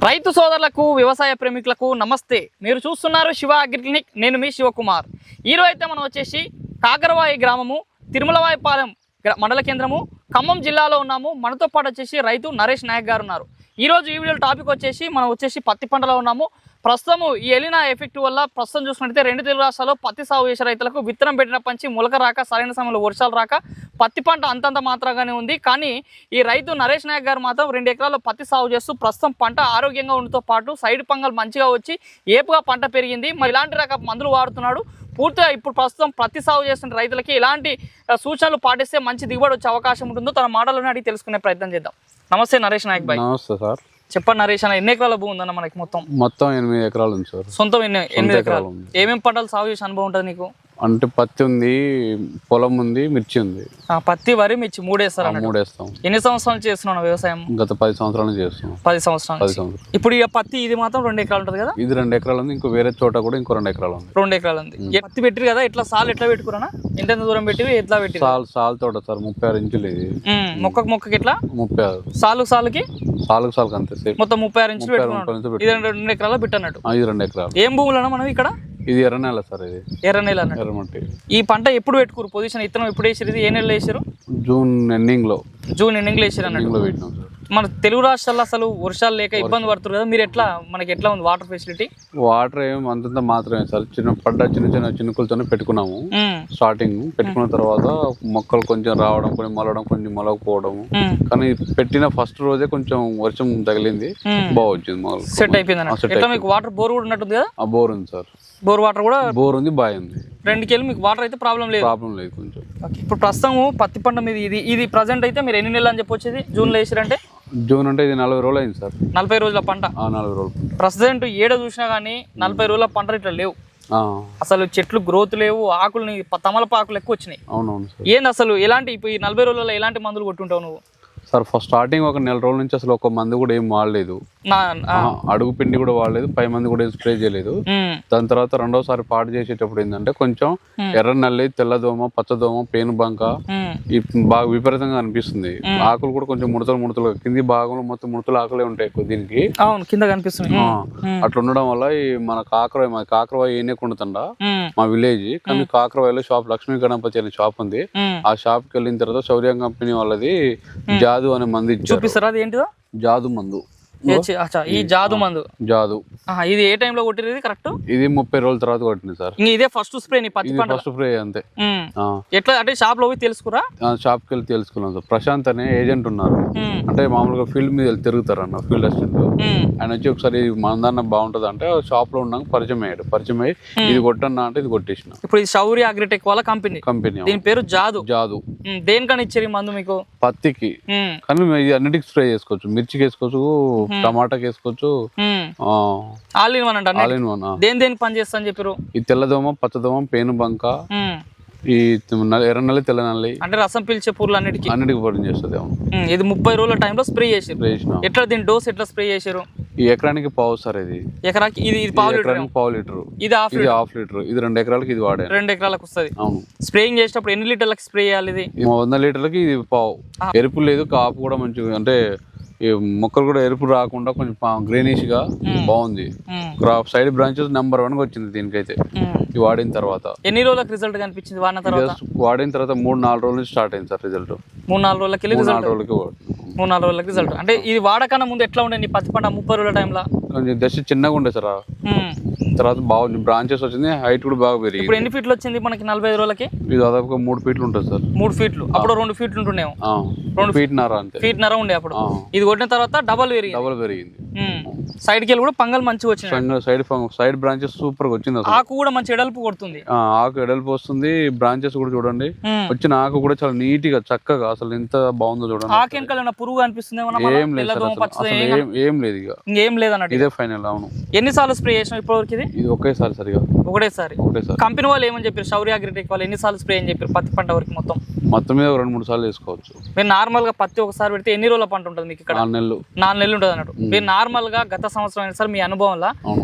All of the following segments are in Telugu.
రైతు సోదరులకు వ్యవసాయ ప్రేమికులకు నమస్తే. మీరు చూస్తున్నారు శివ అగ్రి క్లినిక్. నేను మీ శివకుమార్. ఈరోజు అయితే మనం వచ్చేసి కాకరవాయి గ్రామము తిరుమలవాయిపాలెం మండల కేంద్రము ఖమ్మం జిల్లాలో ఉన్నాము. మనతో పాటు వచ్చేసి రైతు నరేష్ నాయక్ గారు ఉన్నారు. ఈరోజు ఈ వీడియో టాపిక్ వచ్చేసి మనం వచ్చేసి పత్తి పంటలో ఉన్నాము. ప్రస్తుతం ఈ ఎలినా ఎఫెక్ట్ వల్ల ప్రస్తుతం చూసుకుంటే రెండు తెలుగు రాష్ట్రాల్లో పత్తి సాగు చేసే రైతులకు విత్తనం పెట్టిన పంచి మొలక రాక సరైన సమయంలో వర్షాలు రాక పత్తి పంట అంతంత మాత్రంగానే ఉంది. కానీ ఈ రైతు నరేష్ నాయక్ గారు మాత్రం 2 ఎకరాల్లో పత్తి సాగు చేస్తూ ప్రస్తుతం పంట ఆరోగ్యంగా ఉండటంతో పాటు సైడ్ పంగల్ మంచిగా వచ్చి ఏపుగా పంట పెరిగింది. మరి ఇలాంటి రకం మందులు వాడుతున్నాడు. పూర్తిగా ఇప్పుడు ప్రస్తుతం పత్తి సాగు చేస్తున్న రైతులకి ఇలాంటి సూచనలు పాటిస్తే మంచి దిగుబడి వచ్చే అవకాశం ఉంటుందో తన మాటలను అడిగి తెలుసుకునే ప్రయత్నం చేద్దాం. నమస్తే నరేష్ నాయక్ భాయ్. నమస్తే సార్. చెప్పండి నరేష్ అన్న, ఎన్ని ఎకరాల భూమి ఉందన్న మనకి? మొత్తం 8 ఎకరాలు ఉంది సార్. సొంతం 8 ఎకరాలు. ఏమేమి పంటలు సాగు చేసే అనుభవం ఉంటుంది నీకు? అంటే పత్తి ఉంది, పొలం ఉంది, మిర్చి ఉంది. పత్తి వరి మిర్చి 3 వేస్తారు. 3 వేస్తాం. ఎన్ని సంవత్సరాలు చేస్తున్నావు వ్యవసాయం? గత 10 సంవత్సరాలు చేస్తున్నాం. 10 సంవత్సరాలు. ఇప్పుడు ఇక పత్తి ఇది మాత్రం 2 ఎకరాలు ఉంటుంది కదా? ఇది 2 ఎకరాలు ఉంది. ఇంకో వేరే చోట కూడా ఇంకో 2 ఎకరాలు ఉంది. 2 ఎకరాలు ఉంది. పత్తి పెట్టిరు కదా, ఎట్లా సాల్ ఎట్లా పెట్టుకురా? ఎంత దూరం పెట్టి ఎట్లా పెట్టి? సాల్ తోట సార్ 36 ఇంచులు. ఇది మొక్కకి ఎట్లా 36 సాలుకి అంతే మొత్తం 36 ఇంచులు పెట్టుకున్నాడు. ఇది 2 ఎకరాలు పెట్టన్నట్టు. ఇది 2 ఎకరాలు. ఏం భూములన్నా మనం ఇక్కడ? ఇది ఎర్ర నేల సార్. ఇది ఎర్ర నేల అన్నట్టు. ఎర్రమట్టి. ఈ పంట ఎప్పుడు పెట్టుకోరు? పొజిషన్ ఇత్తనం ఎప్పుడు వేసారు? ఇది ఏ నెలలో వేసారు? జూన్ ఎండింగ్ లో వేసారు అన్నట్టు. మన తెలుగు రాష్ట్రాల్లో అసలు వర్షాలు లేక ఇబ్బంది పడుతుంది కదా, మీరు ఎట్లా మనకి ఎట్లా ఉంది వాటర్ ఫెసిలిటీ? వాటర్ ఏమి అంతంత మాత్రమే సార్. చిన్న చినుకులతోనే పెట్టుకున్నాము. స్టార్టింగ్ పెట్టుకున్న తర్వాత మొక్కలు కొంచెం రావడం, కొన్ని మలవడం, కొంచెం మొలకపోవడము. కానీ పెట్టిన ఫస్ట్ రోజే కొంచెం వర్షం తగిలింది, బాగా వచ్చింది. మొదలు సెట్ అయిపోయింది. మీకు వాటర్ బోర్ కూడా ఉన్నట్టుంది కదా? బోర్ ఉంది సార్. బోర్ వాటర్ కూడా బోర్ ఉంది, బాగా ఉంది. 2 కేలు మీకు వాటర్ అయితే ప్రాబ్లం లేదు కొంచెం. ఇప్పుడు ప్రస్తుతం పత్తి పంట మీద ఇది ప్రజెంట్ అయితే మీరు ఎన్ని నెలలు అని చెప్పొచ్చేది? జూన్లో వేసారంటే? జూన్ అంటే ఇది 40 రోజులు అయింది సార్. 40 రోజుల పంట. 40 రోజులు. ప్రజెంట్ ఏడ చూసినా కానీ 40 రోజుల పంటలు ఇట్లా లేవు. అసలు చెట్లు గ్రోత్ లేవు, ఆకులని తమలపాకులు ఎక్కువ వచ్చినాయి. అవునవును. ఏంది అసలు ఎలాంటి ఇప్పుడు ఈ 40 రోజుల్లో ఎలాంటి మందులు కొట్టుంటావు నువ్వు? సార్ ఫస్ట్ స్టార్టింగ్ ఒక 4 రోజుల నుంచి అసలు ఒక మందు కూడా ఏం వాడలేదు. అడుగు పిండి కూడా వాడలేదు, పై మందు కూడా స్ప్రే చేయలేదు. దాని తర్వాత రెండోసారి పాటు చేసేటప్పుడు ఏంటంటే కొంచెం ఎర్ర నల్లి, తెల్లదోమ, పచ్చదోమ, పేను బంక బాగా విపరీతంగా అనిపిస్తుంది. ఆకులు కూడా కొంచెం ముడతలు కింది భాగంలో మొత్తం ముడతలు ఆకులే ఉంటాయి ఎక్కువ దీనికి. కింద కనిపిస్తుంది. అట్లా ఉండడం వల్ల ఈ మన కాకరవాయి ఏనేకుండుతండ మా విలేజ్. కానీ కాకరవాయిలో షాప్ లక్ష్మీ గణపతి అనే షాప్ ఉంది. ఆ షాప్ కి వెళ్ళిన తర్వాత శౌర్యం కంపెనీ వాళ్ళది జాదు అనే మందు ఇచ్చారు. చూపిస్తారా అది ఏంటిదో? జాదు మందు. ఈ జాదు మందు. జాదు ఇది ఏ టైంలో కొట్టింది కరెక్ట్? ఇది 30 రోజుల తర్వాత కొట్టింది సార్. ఇదే ఫస్ట్ స్ప్రే? ఫస్ట్ స్ప్రే అంతే. ఎట్లా అంటే షాప్ లో పోయి తెలుసుకురా? షాప్ కి వెళ్ళి తెలుసుకున్నాం సార్. ప్రశాంత్ అనే ఏజెంట్ ఉన్నారు. అంటే మామూలుగా ఫీల్డ్ మీద తిరుగుతారు అన్న, ఫీల్డ్ అసిస్టెంట్. ఆయన వచ్చి ఒకసారి మందన్న బాగుంటది అంటే షాప్ లో ఉన్నాక పరిచయం అయ్యి ఇది కొట్టన్నా అంటే ఇది కొట్టేసిన. ఇప్పుడు ఇది శౌర్య అగ్రిటెక్ వాళ్ళ కంపెనీ. దీని పేరు జాదు. దేనికని ఇచ్చారు ఈ మందు మీకు? పత్తికి. కానీ ఇది అన్నిటికి స్ప్రే చేసుకోవచ్చు. మిర్చికి వేసుకోవచ్చు, టమాటాకి వేసుకోవచ్చు. All in one. దేనికి పని చేస్తా అని చెప్పారు? ఈ తెల్లదోమ, పచ్చదోమ, పేను బంక, ఈ ఎర్ర నల్లి, తెల్ల నల్లి అంటే రసం పీల్చే పూర్లు అన్నిటికీ పని చేస్తుంది. ఇది 30 రోజుల టైంలో స్ప్రే చేసారు. ఎట్లా దీని డోస్ ఎట్లా స్ప్రే చేశారు? ఈ ఎకరానికి పావు సార్. ఇది ఎకరాకి ఇది పావు లీటర్. ఇది హాఫ్ లీటర్. ఇది 2 ఎకరాలకి ఇది వాడే. 2 ఎకరాలకు వస్తుంది. అవును. స్ప్రేయింగ్ చేసేటప్పుడు ఎన్ని లీటర్లకు స్ప్రే చేయాలి? ఇది 100 లీటర్లకి ఇది పావు. ఎరుపు లేదు, కాపు కూడా మంచిగా, అంటే ఈ మొక్కలు కూడా ఎరుపు రాకుండా కొంచెం గ్రీనిష్ గా బాగుంది. సైడ్ బ్రాంచెస్ నెంబర్ 1 గా వచ్చింది దీనికైతే. ఇది వాడిన తర్వాత ఎన్ని రోజులకు రిజల్ట్ కనిపించింది? వాడిన తర్వాత 3-4 రోజుల నుంచి స్టార్ట్ అయింది సార్ రిజల్ట్. 3-4 రోజులకి రిజల్ట్. అంటే ఇది వాడకన్నా ముందు ఎట్లా ఉండే నీ పత్తి పంట 30 రోజుల టైంలో? కొంచెం దశ చిన్నగా ఉండే సార్. తర్వాత బాగుంది, బ్రాంచెస్ వచ్చింది, హైట్ కూడా బాగా పెరిగింది. ఇప్పుడు ఎన్ని ఫీట్లు వచ్చింది మనకి 45 రోజులకి? ఇది దాదాపుగా 3 ఫీట్లు ఉంటుంది సార్. 3 ఫీట్లు. అప్పుడు 2 ఫీట్లు ఉంటుండేమో. 2 ఫీట్నర అంతే. ఫీట్నర ఉండే అప్పుడు. ఇది కొట్టిన తర్వాత డబల్ పెరిగింది. సైడ్ కి కూడా పంగల్ మంచిగా వచ్చింది. సైడ్ బ్రాంచెస్ సూపర్ గా వచ్చింది. ఆకు కూడా మంచి ఎడల్పు కొడుతుంది. ఆకు ఎడల్పు వస్తుంది. బ్రాంచెస్ కూడా చూడండి, వచ్చిన ఆకు కూడా చాలా నీట్ గా చక్కగా, అసలు ఎంత బాగుందో చూడండి. ఆకు వెనకాల పురుగు అనిపిస్తుంది? ఏం లేదు ఇక. ఏం లేదన్నట్టు. ఇదే ఫైనల్. అవును. ఎన్నిసార్లు స్ప్రే చేసినావు ఇప్పటివరకు? ఇది ఒకేసారి సరిగా. ఒకటేసారి. కంపెనీ వాళ్ళు ఏమని చెప్పారు? శౌర్య అగ్రిటెక్ వాళ్ళు ఎన్నిసార్లు స్ప్రే అని చెప్పారు పత్తి పంట వరకు? మొత్తం మీద 2-3 సార్లు వేసుకోవచ్చు. మీరు నార్మల్ గా పత్తి ఒకసారి పెడితే ఎన్ని రోజుల పంట ఉంటుంది మీకు ఇక్కడ? 4 నెలలు. 4 నెలలు ఉంటుంది అన్నట్టు. మీరు నార్మల్ గా గత సంవత్సరం అయినా సార్ మీ అనుభవంలో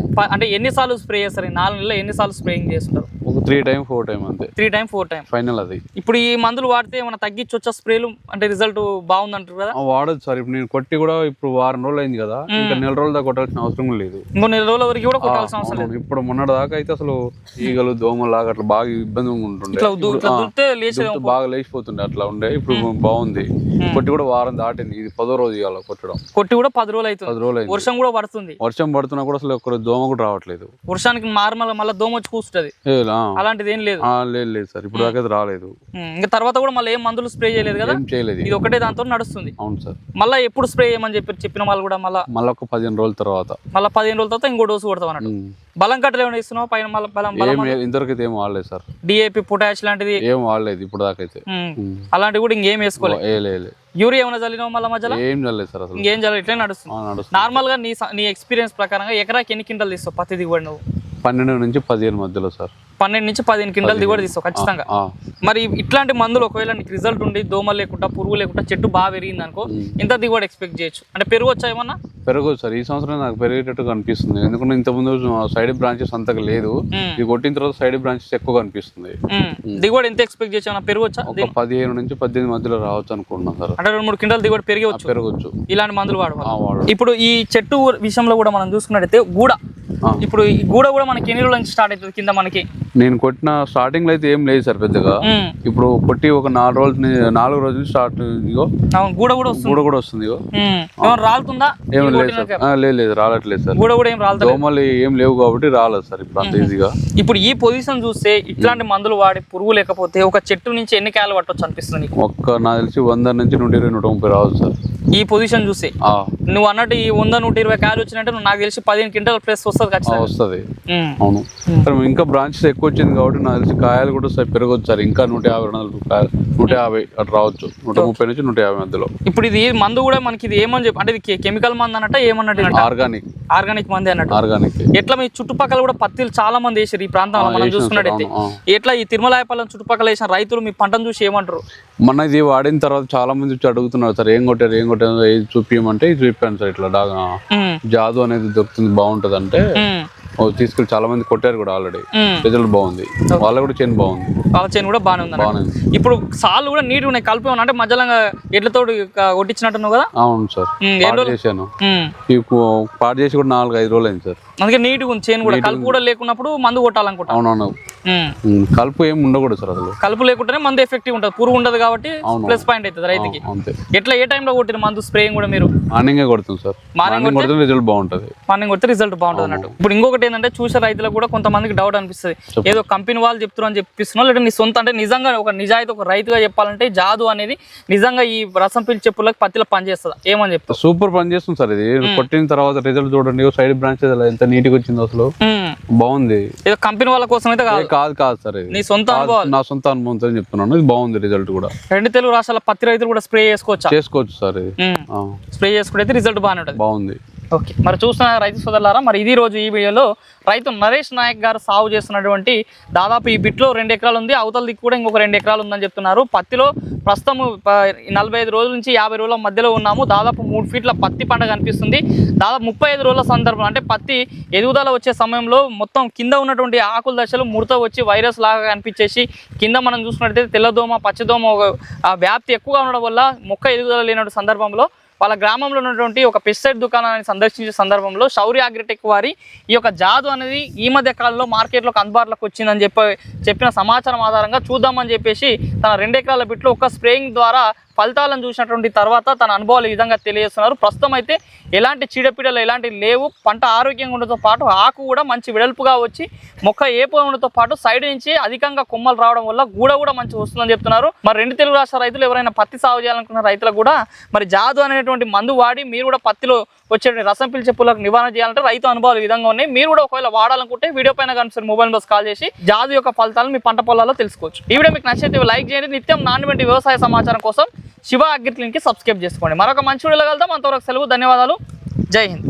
అంటే ఎన్నిసార్లు స్ప్రే చేస్తారు? 4 నెలల్లో ఎన్నిసార్లు స్ప్రేయింగ్ చేస్తుంటారు? 3 టైమ్ 4 టైమ్ అంతే. 3 టైమ్ 4 టైమ్ ఫైనల్ అది. ఇప్పుడు ఈ మందులు వాడితే ఏమైనా తగ్గించొచ్చా స్ప్రేలు అంటే రిజల్ట్ బాగుందంటారు కదా? వాడదు సార్. ఇప్పుడు నేను కొట్టి కూడా ఇప్పుడు వారం రోజులు అయింది కదా, ఇంకా నెల రోజుల దాకా కొట్టాల్సిన అవసరం లేదు. ఇంకో నెల రోజుల వరకు కూడా కొట్టాల్సిన అవసరం లేదు. ఇప్పుడు మొన్నటి దాకా అయితే అసలు ఈగలు దోమలు లాగా అట్లా బాగా ఇబ్బంది ఉంటుండే, బాగా లేచిపోతుండే అట్లా ఉండే. ఇప్పుడు బాగుంది. కొట్టి కూడా వారం దాటింది, ఇది 10వ రోజు ఇవాళ కొట్టడం. కొట్టి కూడా 10 రోజులు అవుతుంది. 10 రోజులు. వర్షం కూడా పడుతుంది. వర్షం పడుతున్నా కూడా అసలు ఒక్క దోమ కూడా రావట్లేదు. వర్షానికి నార్మల్ మళ్ళీ దోమ వచ్చి కూర్చుంటది, అలాంటిది ఏం లేదు. లేదు సార్, ఇప్పుడు దాకా రాలేదు. ఇంకా తర్వాత కూడా మళ్ళీ ఏం మందులు స్ప్రే చేయలేదు కదా? ఏం చేయలేదు, ఇది ఒకటే దాంతో నడుస్తుంది. అవును సార్. మళ్ళీ ఎప్పుడు స్ప్రే చేయమని చెప్పిన వాళ్ళు కూడా మళ్ళీ ఒక 15 రోజుల తర్వాత, మళ్ళీ 15 రోజుల తర్వాత ఇంకో డోసు కొడతాం అన్నట్టు. బలం కట్టలు ఏమైనా ఇస్తున్నావు పైన? మళ్ళీ ఇంతవరకు ఏం వాడలేదు సార్. డిఏపి పొటాష్ లాంటిది ఏం వాడలేదు ఇప్పుడు దాకా అయితే. అలాంటివి కూడా ఇంకేం వేసుకోలేదు. యూరియా ఏమైనా చల్లినావు మళ్ళీ మధ్యలో? ఏం చల్లలేదు సార్, అసలు ఇంకేం చల్లలేదు. ఇట్లా నడుస్తుంది. నార్మల్ గా నీ ఎక్స్పీరియన్స్ ప్రకారంగా ఎకరాకి ఎన్ని క్వింటాలు తీస్తావు పత్తి దిగుబడి నువ్వు? 12 నుంచి 15 మధ్యలో సార్. 12 నుంచి 15 క్వింటాలు దిగుబడి తీస్తావు ఖచ్చితంగా. మరి ఇట్లాంటి మందులు ఒకవేళ నీకు రిజల్ట్ ఉండి దోమ లేకుండా పురుగు లేకుండా చెట్టు బాగా పెరిగింది అనుకో, ఇంత దిగుబడి ఎక్స్పెక్ట్ చేయొచ్చు. అంటే పెరగొచ్చా ఏమన్నా? పెరగదు సార్. ఈ సంవత్సరం నాకు పెరిగేటట్టు కనిపిస్తుంది. ఎందుకంటే ఇంతకుముందు సైడ్ బ్రాంచెస్ అంతగా లేదు, ఇది కొట్టిన తర్వాత సైడ్ బ్రాంచెస్ ఎక్కువ కనిపిస్తుంది. దిగుబడి ఎంత ఎక్స్పెక్ట్ చేయొచ్చు? పెరగొచ్చా? 15 నుంచి 18 మధ్యలో రావచ్చు అనుకుంటున్నాను సార్. అంటే 2-3 క్వింటాలు దిగుబడి పెరగవచ్చు ఇలాంటి మందులు వాడవాలి. ఇప్పుడు ఈ చెట్టు విషయంలో కూడా మనం చూసుకున్నట్టయితే గూడ, ఇప్పుడు ఈ గూడ కూడా మనకి ఎన్ని రోజుల నుంచి స్టార్ట్ అవుతుంది కింద మనకి? నేను కొట్టిన స్టార్టింగ్ లో అయితే ఏం లేదు సార్ పెద్దగా. ఇప్పుడు కొట్టి ఒక 4 రోజులు స్టార్ట్. ఇగో గూడ కూడా వస్తుంది. రాలుతుందా? ఏం లేదు సార్, లేదు రాలట్లేదు సార్. గూడ కూడా ఏం రాలేదు, దోమలు ఏం లేవు కాబట్టి రాలేదు సార్ ఇప్పుడు అంత ఈజీగా. ఇప్పుడు ఈ పొజిషన్ చూస్తే ఇట్లాంటి మందులు వాడి పురుగు లేకపోతే ఒక చెట్టు నుంచి ఎన్ని కాయలు పట్టొచ్చు అనిపిస్తుంది? నాకు తెలిసి 100 నుంచి 120, 130 రావచ్చు సార్ ఈ పొజిషన్ చూసి. నువ్వు అన్నట్టు ఈ 100-120 కాయలు వచ్చినట్టు నాకు తెలిసి 15 క్వింటాల్ ప్లస్ వస్తుంది ఖచ్చితంగా. వస్తుంది. అవును. ఇంకా బ్రాంచెస్ ఎక్కువ వచ్చింది కాబట్టి నాకు తెలిసి కాయలు కూడా పెరగొచ్చు సార్. ఇంకా 150 అట్లా రావచ్చు. 130 నుంచి 150 మధ్యలో. ఇప్పుడు ఇది మందు కూడా మనకి ఇది ఏమని చెప్పి అంటే ఇది కెమికల్ మందు అన్నట్టు ఏమన్నట్టు? ఆర్గానిక్ మంది అన్నట్టు. ఆర్గానిక్. ఎట్లా మీ చుట్టుపక్కల కూడా పత్తిలు చాలా మంది వేసారు ఈ ప్రాంతంలో మనం చూసుకున్నట్టయితే. ఎట్లా ఈ తిరుమలాయపాలెం చుట్టుపక్కల వేసిన రైతులు మీ పంటను చూసి ఏమంటారు? మొన్న ఇది వాడిన తర్వాత చాలా మంది వచ్చి అడుగుతున్నారు సార్, ఏం కొట్టారు ఏది చూపించమంటే ఇది చూపాను సార్. ఇట్లా జాదు అనేది దొరుకుతుంది బాగుంటది అంటే తీసుకెళ్ళి చాలా మంది కొట్టారు కూడా ఆల్రెడీ. రిజల్ట్ బాగుంది, వాళ్ళ కూడా చేను బాగుంది. వాళ్ళ చేను కూడా బాగానే ఉంది. ఇప్పుడు సార్లు కూడా నీట్ ఉన్నాయి, కలిపి అంటే మధ్యలో ఎడ్లతో కొట్టించినట్టున్నావు కదా? అవును సార్, చేశాను. పాడు చేసి కూడా 4-5 రోజులు అయింది సార్. అందుకే నీట్ గా ఉంది చేను కూడా. కలుపు కూడా లేకున్నప్పుడు మందు కొట్టాలనుకుంటా. అవునవును, కలుపు ఏమి ఉండకూడదు సార్. అసలు కలుపు లేకుంటేనే మందు ఎఫెక్టివ్ ఉంటుంది, పురుగు ఉండదు కాబట్టి ప్లస్ పాయింట్ అవుతుంది రైతుకి. ఎట్లా ఏ టైంలో కొట్టిన మందు స్ప్రేయింగ్ కూడా మీరు? మార్నింగ్ కొడుతుంది సార్. మార్నింగ్ కొడితే రిజల్ట్ బాగుంటుంది. మార్నింగ్ కొడితే రిజల్ట్ బాగుంటుంది అన్నట్టు. ఇప్పుడు ఇంకొకటి ఏంటంటే చూసే రైతులకు కూడా కొంతమందికి డౌట్ అనిపిస్తుంది, ఏదో కంపెనీ వాళ్ళు చెప్తున్నారు అని చెప్పిస్తున్నారు, లేదా నీ సొంత అంటే నిజంగా ఒక నిజాయితీ ఒక రైతుగా చెప్పాలంటే జాదు అనేది నిజంగా ఈ రసం పీల్చే చెప్పులకు పత్తిలో పనిచేస్తుంది ఏమని చెప్తారు? సూపర్ పనిచేస్తుంది సార్. ఇది కొట్టిన తర్వాత రిజల్ట్ చూడండి, సైడ్ బ్రాంచెస్ ఎంత నీట్ గా వచ్చింది, అసలు బాగుంది. ఏదో కంపెనీ వాళ్ళ కోసం అయితే కాదు సార్, నీ సొంత అనుభవం, నా సొంత అనుభవంతో చెప్తున్నాను. ఇది బాగుంది రిజల్ట్ కూడా. 2 తెలుగు రాష్ట్రాల పత్తి రైతులు కూడా స్ప్రే చేసుకోవచ్చు సార్. స్ప్రే చేసుకుంటే రిజల్ట్ బాగానే ఉంటుంది. బాగుంది. ఓకే, మరి చూస్తున్న రైతు సోదరులారా, మరి ఇది రోజు ఈ వీడియోలో రైతు నరేష్ నాయక్ గారు సాగు చేస్తున్నటువంటి దాదాపు ఈ బిట్లో 2 ఎకరాలు ఉంది, అవతల దిక్కు కూడా ఇంకొక 2 ఎకరాలు ఉందని చెప్తున్నారు. పత్తిలో ప్రస్తుతం 45 రోజుల నుంచి 50 రోజుల మధ్యలో ఉన్నాము. దాదాపు 3 ఫీట్ల పత్తి పంట కనిపిస్తుంది. దాదాపు 35 రోజుల సందర్భం అంటే పత్తి ఎదుగుదల వచ్చే సమయంలో మొత్తం కింద ఉన్నటువంటి ఆకుల దశలు ముడత వచ్చి వైరస్ లాగా కనిపించేసి కింద మనం చూసుకున్నట్టయితే తెల్లదోమ పచ్చదోమ వ్యాప్తి ఎక్కువగా ఉండడం వల్ల మొక్క ఎదుగుదల లేనటువంటి సందర్భంలో వాళ్ళ గ్రామంలో ఉన్నటువంటి ఒక పెస్టిసైడ్ దుకాణాన్ని సందర్శించే సందర్భంలో శౌర్య అగ్రిటెక్ వారి ఈ యొక్క జాదు అనేది ఈ మధ్య కాలంలో మార్కెట్లోకి అందుబాటులోకి వచ్చిందని చెప్పిన సమాచారం ఆధారంగా చూద్దామని చెప్పేసి తన 2 ఎకరాల బిట్లో ఒక స్ప్రేయింగ్ ద్వారా ఫలితాలను చూసినటువంటి తర్వాత తన అనుభవాలు ఈ విధంగా తెలియజేస్తున్నారు. ప్రస్తుతం అయితే ఎలాంటి చీడపీడలు ఎలాంటివి లేవు, పంట ఆరోగ్యంగా ఉండడంతో పాటు ఆకు కూడా మంచి వెడల్పుగా వచ్చి మొక్క ఏపుగా ఉండడంతో పాటు సైడ్ నుంచి అధికంగా కొమ్మలు రావడం వల్ల గూడ కూడా మంచి వస్తుందని చెప్తున్నారు. మరి 2 తెలుగు రాష్ట్ర రైతులు ఎవరైనా పత్తి సాగు చేయాలనుకున్న రైతులకు కూడా మరి జాదు అనేటువంటి మందు వాడి మీరు కూడా పత్తిలో వచ్చే రసం పీల్చే పురుగులకు నివారణ చేయాలంటే రైతు అనుభవాలు ఈ విధంగా ఉన్నాయి. మీరు కూడా ఒకవేళ వాడాలనుకుంటే వీడియో పైన కనిపిస్తున్న మొబైల్ బస్ కాల్ చేసి జాదు యొక్క ఫలితాలను మీ పంట పొలాల్లో తెలుసుకోవచ్చు. ఈ వీడియో మీకు నచ్చితే లైక్ చేయండి. నిత్యం నాణ్యమైన వ్యవసాయ సమాచారం కోసం శివ అగ్రిక్లినిక్ కి సబ్స్క్రైబ్ చేసుకోండి. మరొక మంచి వీడియోలో కలుద్దాం. అంతవరకు సెలవు, ధన్యవాదాలు, జై హింద్.